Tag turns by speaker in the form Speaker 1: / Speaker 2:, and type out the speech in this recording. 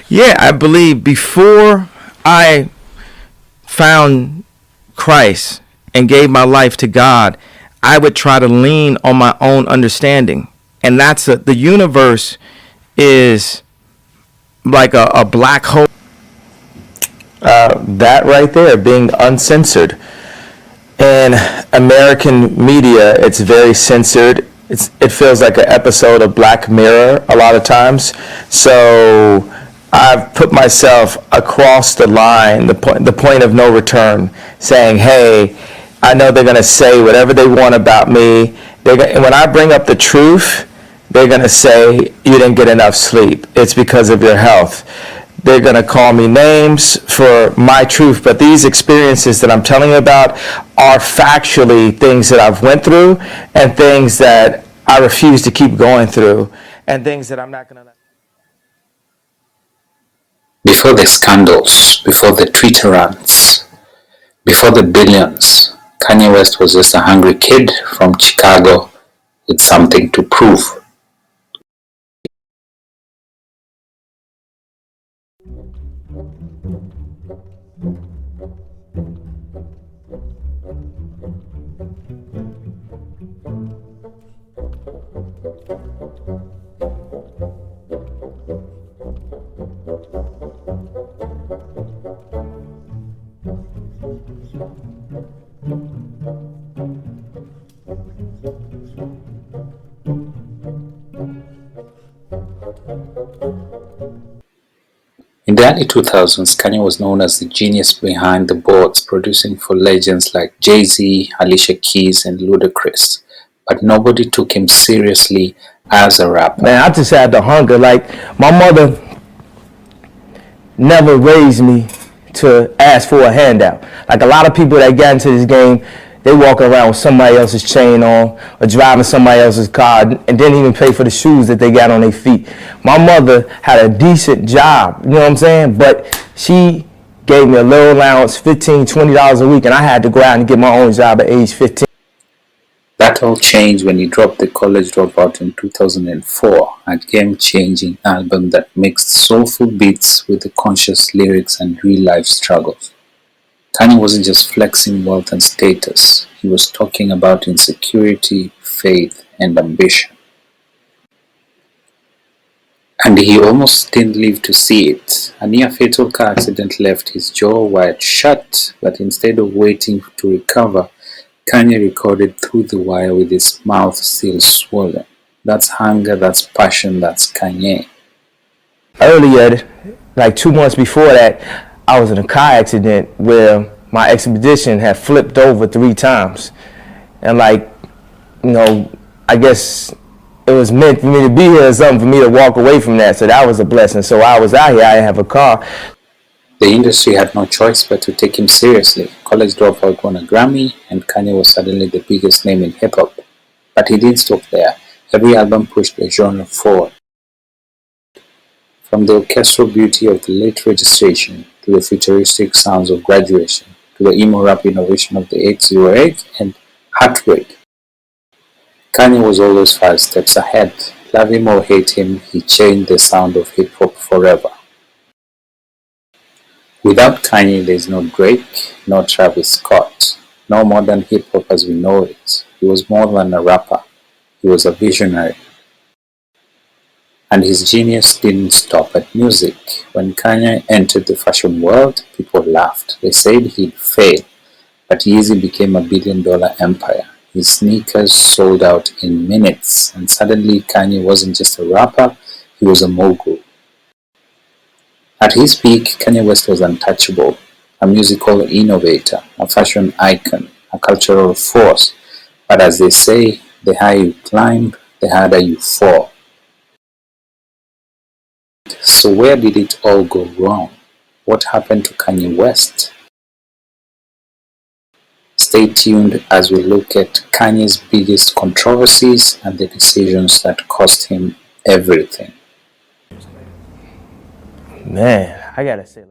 Speaker 1: Yeah, I believe before I found Christ and gave my life to God, I would try to lean on my own understanding. And the universe is like a black hole. That right there, being uncensored. In American media, it's very censored. It feels like an episode of Black Mirror a lot of times. So I've put myself across the line, the point of no return, saying, "Hey, I know they're gonna say whatever they want about me. And when I bring up the truth, they're gonna say you didn't get enough sleep. It's because of your health. They're going to call me names for my truth, but these experiences that I'm telling you about are factually things that I've went through and things that I refuse to keep going through and things that I'm not going to."
Speaker 2: Before the scandals, before the Twitter rants, before the billions, Kanye West was just a hungry kid from Chicago with something to prove. In the early 2000s, Kanye was known as the genius behind the boards, producing for legends like Jay-Z, Alicia Keys, and Ludacris. But nobody took him seriously as a rapper.
Speaker 1: Man, I just had the hunger. Like, my mother never raised me to ask for a handout. Like a lot of people that got into this game, they walk around with somebody else's chain on or driving somebody else's car and didn't even pay for the shoes that they got on their feet. My mother had a decent job, you know what I'm saying? But she gave me a little allowance, $15, $20 a week, and I had to go out and get my own job at age 15.
Speaker 2: That all changed when he dropped the College Dropout in 2004, a game-changing album that mixed soulful beats with the conscious lyrics and real-life struggles. Kanye wasn't just flexing wealth and status, he was talking about insecurity, faith, and ambition. And he almost didn't live to see it. A near-fatal car accident left his jaw wired shut, but instead of waiting to recover, Kanye recorded Through the Wire with his mouth still swollen. That's hunger, that's passion, that's Kanye.
Speaker 1: Earlier, like 2 months before that, I was in a car accident where my expedition had flipped over 3 times. And I guess it was meant for me to be here or something for me to walk away from that. So that was a blessing. So I was out here, I didn't have a car.
Speaker 2: The industry had no choice but to take him seriously. College Dropout won a Grammy, and Kanye was suddenly the biggest name in hip-hop. But he didn't stop there. Every album pushed the genre forward. From the orchestral beauty of the late Registration, to the futuristic sounds of Graduation, to the emo rap innovation of the 808 and Heartbreak. Kanye was always 5 steps ahead. Love him or hate him, he changed the sound of hip-hop forever. Without Kanye, there's no Drake, no Travis Scott, no modern hip-hop as we know it. He was more than a rapper. He was a visionary. And his genius didn't stop at music. When Kanye entered the fashion world, people laughed. They said he'd fail. But Yeezy became a billion-dollar empire. His sneakers sold out in minutes. And suddenly Kanye wasn't just a rapper, he was a mogul. At his peak, Kanye West was untouchable, a musical innovator, a fashion icon, a cultural force. But as they say, the higher you climb, the harder you fall. So where did it all go wrong? What happened to Kanye West? Stay tuned as we look at Kanye's biggest controversies and the decisions that cost him everything.
Speaker 1: Man, I gotta say,